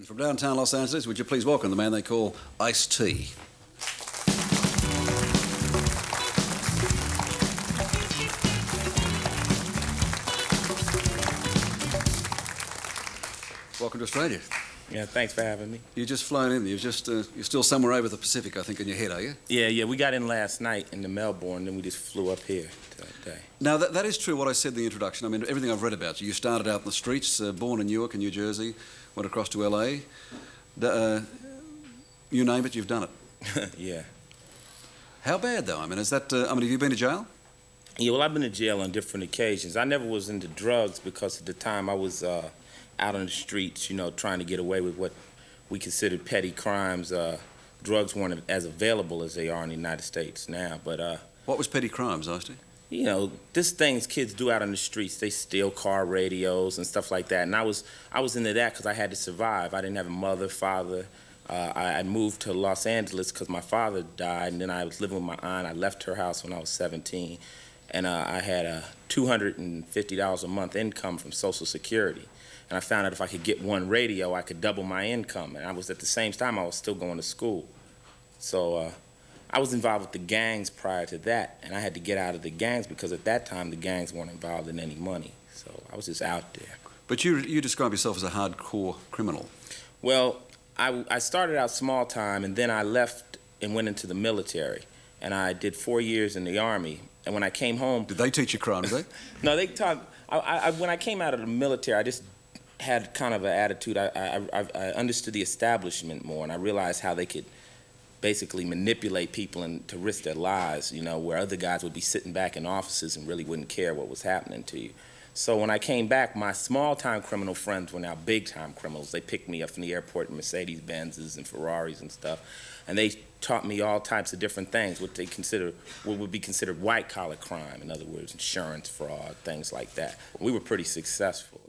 From downtown Los Angeles, would you please welcome the man they call Ice-T. Welcome to Australia. Yeah, thanks for having me. You've just flown in. You're still somewhere over the Pacific, I think, in your head, are you? Yeah, we got in last night into Melbourne, then we just flew up here today. Now, that is true what I said in the introduction. I mean, everything I've read about you. You started out in the streets, born in Newark in New Jersey, went across to LA. You name it, you've done it. Yeah. How bad, though? I mean, have you been to jail? Yeah, well, I've been to jail on different occasions. I never was into drugs because at the time I was out on the streets, trying to get away with what we considered petty crimes. Drugs weren't as available as they are in the United States now, but... What was petty crimes, Ice-T? This things kids do out on the streets. They steal car radios and stuff like that. And I was into that because I had to survive. I didn't have a mother, father. I moved to Los Angeles because my father died, and then I was living with my aunt. I left her house when I was 17, and I had $250 a month income from Social Security. And I found out if I could get one radio, I could double my income. And I was at the same time, I was still going to school. So I was involved with the gangs prior to that, and I had to get out of the gangs because at that time the gangs weren't involved in any money. So I was just out there. But you describe yourself as a hardcore criminal. Well, I started out small time, and then I left and went into the military. And I did 4 years in the Army. And when I came home... Did they teach you crime, did they? No, they taught... when I came out of the military, I just had kind of an attitude. I understood the establishment more, and I realized how they could basically manipulate people and to risk their lives, where other guys would be sitting back in offices and really wouldn't care what was happening to you. So when I came back, my small-time criminal friends were now big-time criminals. They picked me up from the airport in Mercedes-Benzes and Ferraris and stuff, and they taught me all types of different things, what would be considered white-collar crime, in other words, insurance fraud, things like that. We were pretty successful.